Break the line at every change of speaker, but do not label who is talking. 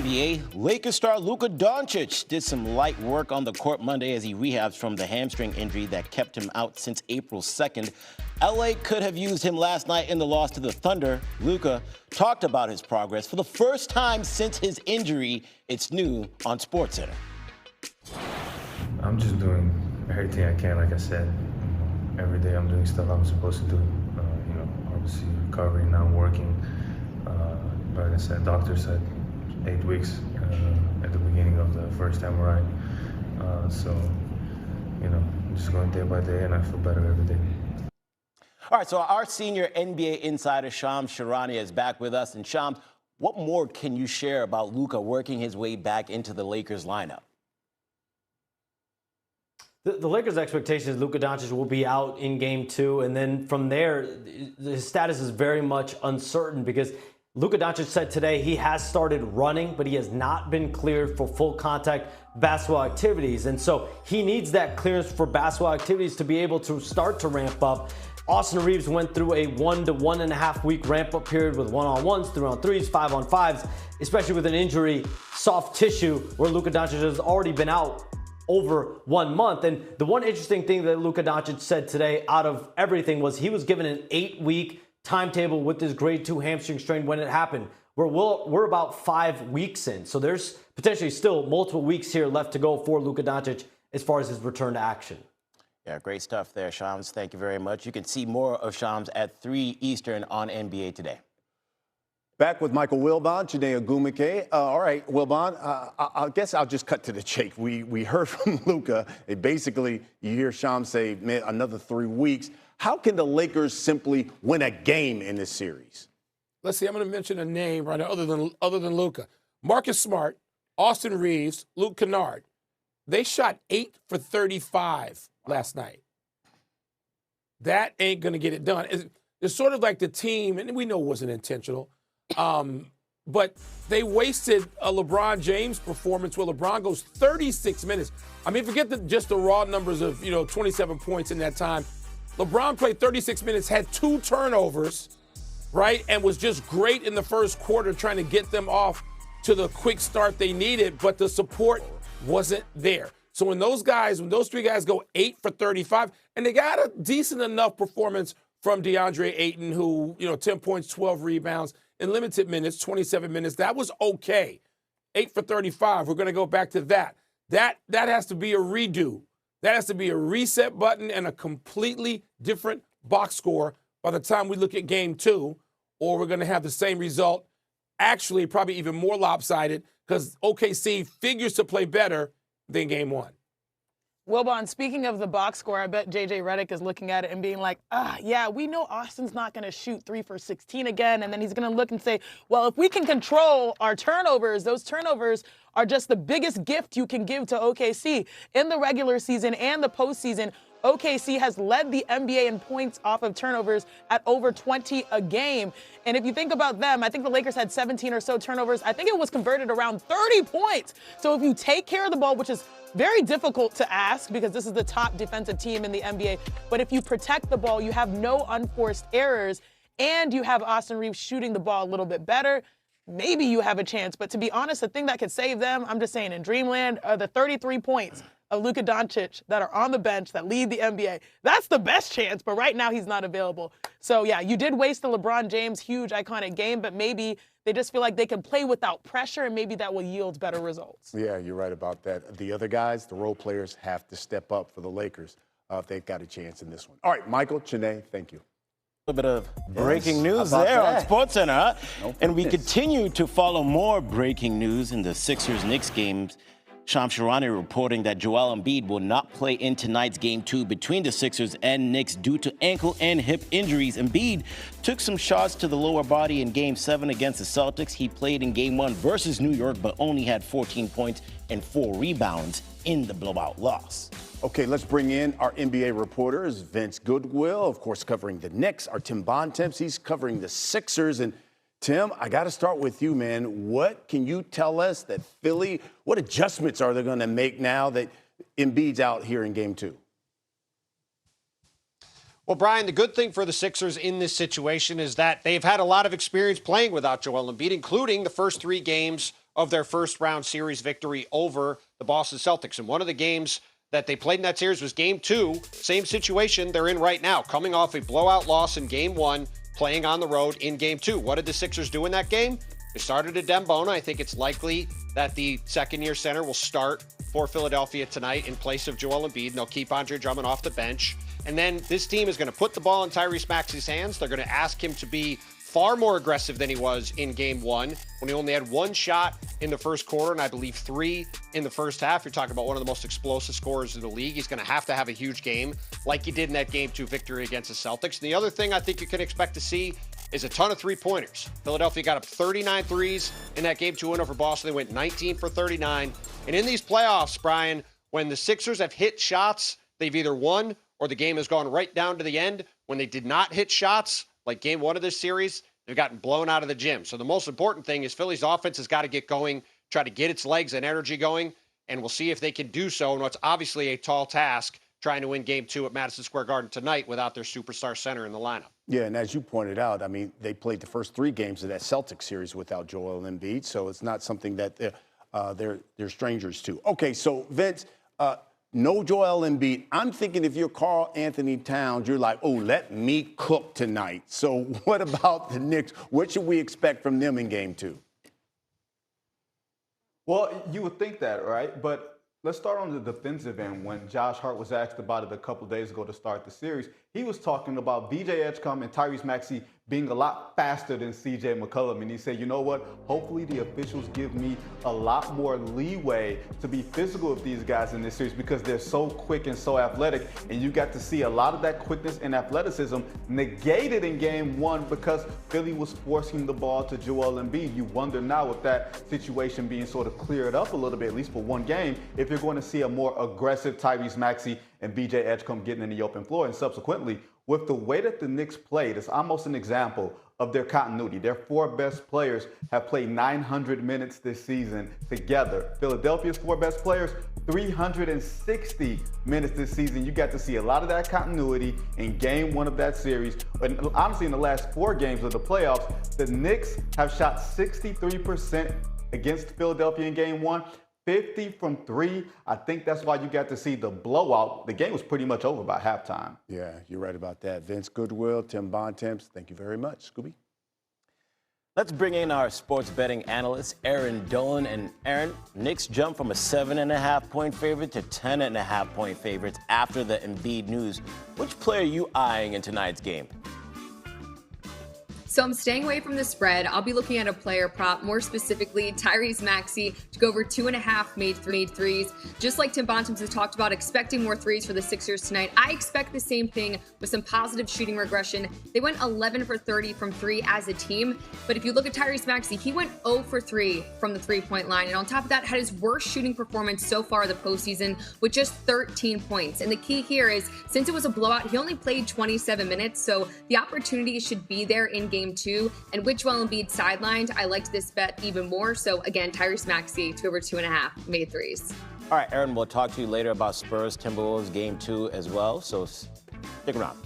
NBA, Lakers star Luka Doncic did some light work on the court Monday as he rehabs from the hamstring injury that kept him out since April 2nd. LA could have used him last night in the loss to the Thunder. Luka talked about his progress for the first time since his injury. It's new on SportsCenter.
I'm just doing everything I can, like I said. Every day I'm doing stuff I'm supposed to do. Obviously recovering, now working. Like I said, doctor said 8 weeks at the beginning of the first MRI. I'm just going day by day, and I feel better every day.
All right, so our senior NBA insider, Shams Charania, is back with us. And Shams, what more can you share about Luka working his way back into the Lakers lineup?
The Lakers' expectation is Luka Doncic will be out in Game 2, and then from there, his status is very much uncertain because Luka Doncic said today he has started running, but he has not been cleared for full contact basketball activities. And so he needs that clearance for basketball activities to be able to start to ramp up. Austin Reeves went through a 1 to 1.5 week ramp-up period with 1-on-1s, 3-on-3s, 5-on-5s, especially with an injury, soft tissue, where Luka Doncic has already been out over 1 month. And the one interesting thing that Luka Doncic said today out of everything was he was given an 8-week timetable with his grade 2 hamstring strain when it happened. We're about 5 weeks in. So there's potentially still multiple weeks here left to go for Luka Doncic as far as his return to action.
Yeah, great stuff there, Shams. Thank you very much. You can see more of Shams at 3 Eastern on NBA Today.
Back with Michael Wilbon, Janae Ogumike. All right, Wilbon, I guess I'll just cut to the chase. We heard from Luka. Basically, you hear Shams say, man, another 3 weeks. How can the Lakers simply win a game in this series?
Let's see, I'm going to mention a name right now other than Luka. Marcus Smart, Austin Reeves, Luke Kennard. They shot 8 for 35 last night. That ain't going to get it done. It's sort of like the team, and we know it wasn't intentional, but they wasted a LeBron James performance where LeBron goes 36 minutes. I mean, forget just the raw numbers of, 27 points in that time. LeBron played 36 minutes, had 2 turnovers, right, and was just great in the first quarter trying to get them off to the quick start they needed, but the support wasn't there. So when those 3 guys go 8 for 35, and they got a decent enough performance from DeAndre Ayton, who, 10 points, 12 rebounds in limited minutes, 27 minutes, that was okay. 8 for 35, we're going to go back to that. That has to be a redo. That has to be a reset button and a completely different box score by the time we look at Game 2, or we're going to have the same result, actually probably even more lopsided, because OKC figures to play better than Game 1.
Wilbon, speaking of the box score, I bet JJ Redick is looking at it and being like, yeah, we know Austin's not going to shoot 3 for 16 again. And then he's going to look and say, well, if we can control our turnovers, those turnovers are just the biggest gift you can give to OKC. In the regular season and the postseason, OKC has led the NBA in points off of turnovers at over 20 a game. And if you think about them, I think the Lakers had 17 or so turnovers. I think it was converted around 30 points. So if you take care of the ball, which is very difficult to ask because this is the top defensive team in the NBA, but if you protect the ball, you have no unforced errors, and you have Austin Reeves shooting the ball a little bit better, maybe you have a chance. But to be honest, the thing that could save them, I'm just saying, in Dreamland, are the 33 points of Luka Doncic that are on the bench that lead the NBA. That's the best chance, but right now he's not available. So, yeah, you did waste the LeBron James huge, iconic game, but maybe they just feel like they can play without pressure, and maybe that will yield better results.
Yeah, you're right about that. The other guys, the role players, have to step up for the Lakers if they've got a chance in this one. All right, Michael, Janae, thank you.
A little bit of breaking news there on SportsCenter, huh? No, and we continue to follow more breaking news in the Sixers-Knicks games. Shams Charania reporting that Joel Embiid will not play in tonight's Game 2 between the Sixers and Knicks due to ankle and hip injuries. Embiid took some shots to the lower body in Game 7 against the Celtics. He played in Game 1 versus New York, but only had 14 points and 4 rebounds in the blowout loss.
Okay, let's bring in our NBA reporters. Vince Goodwill, of course, covering the Knicks. Our Tim Bontemps, he's covering the Sixers. And Tim, I got to start with you, man. What can you tell us that Philly, what adjustments are they going to make now that Embiid's out here in Game 2?
Well, Brian, the good thing for the Sixers in this situation is that they've had a lot of experience playing without Joel Embiid, including the first 3 games of their first-round series victory over the Boston Celtics. And one of the games that they played in that series was Game 2. Same situation they're in right now, coming off a blowout loss in Game 1, playing on the road in Game 2. What did the Sixers do in that game? They started at Dembona. I think it's likely that the second-year center will start for Philadelphia tonight in place of Joel Embiid, and they'll keep Andre Drummond off the bench. And then this team is going to put the ball in Tyrese Maxey's hands. They're going to ask him to be far more aggressive than he was in Game 1 when he only had 1 shot in the first quarter and I believe 3 in the first half. You're talking about one of the most explosive scorers in the league. He's going to have a huge game like he did in that Game 2 victory against the Celtics. And the other thing I think you can expect to see is a ton of three-pointers. Philadelphia got up 39 threes in that Game 2 win over Boston. They went 19 for 39. And in these playoffs, Brian, when the Sixers have hit shots, they've either won or the game has gone right down to the end. When they did not hit shots, like Game 1 of this series, they've gotten blown out of the gym. So the most important thing is Philly's offense has got to get going, try to get its legs and energy going, and we'll see if they can do so in what's obviously a tall task, trying to win Game 2 at Madison Square Garden tonight without their superstar center in the lineup.
Yeah, and as you pointed out, I mean, they played the first 3 games of that Celtics series without Joel Embiid, so it's not something that they're strangers to. Okay, so Vince, no Joel Embiid. I'm thinking if you're Karl Anthony Towns, you're like, oh, let me cook tonight. So what about the Knicks? What should we expect from them in Game 2?
Well, you would think that, right? But let's start on the defensive end. When Josh Hart was asked about it a couple days ago to start the series, he was talking about VJ Edgecombe and Tyrese Maxey being a lot faster than CJ McCollum. And he said, you know what? Hopefully the officials give me a lot more leeway to be physical with these guys in this series because they're so quick and so athletic. And you got to see a lot of that quickness and athleticism negated in Game 1 because Philly was forcing the ball to Joel Embiid. You wonder now with that situation being sort of cleared up a little bit, at least for one game, if you're going to see a more aggressive Tyrese Maxey and VJ Edgecombe getting in the open floor. And subsequently, with the way that the Knicks played, it's almost an example of their continuity. Their 4 best players have played 900 minutes this season together. Philadelphia's 4 best players, 360 minutes this season. You got to see a lot of that continuity in Game 1 of that series. And honestly, in the last 4 games of the playoffs, the Knicks have shot 63% against Philadelphia in Game 1. 50 from 3. I think that's why you got to see the blowout. The game was pretty much over by halftime.
Yeah, you're right about that. Vince Goodwill, Tim Bontemps, thank you very much. Scooby?
Let's bring in our sports betting analyst, Aaron Dolan. And Aaron, Knicks jumped from a 7.5-point favorite to 10.5-point favorites after the Embiid news. Which player are you eyeing in tonight's game?
So I'm staying away from the spread. I'll be looking at a player prop, more specifically Tyrese Maxey to go over 2.5 made threes. Just like Tim Bontemps has talked about, expecting more threes for the Sixers tonight. I expect the same thing with some positive shooting regression. They went 11 for 30 from 3 as a team. But if you look at Tyrese Maxey, he went 0 for 3 from the 3-point line. And on top of that, had his worst shooting performance so far the postseason with just 13 points. And the key here is, since it was a blowout, he only played 27 minutes. So the opportunity should be there in Game 2. And with Joel Embiid sidelined, I liked this bet even more. So again, Tyrese Maxey to over 2.5 made threes.
All right, Aaron, we'll talk to you later about Spurs Timberwolves Game 2 as well. So stick around.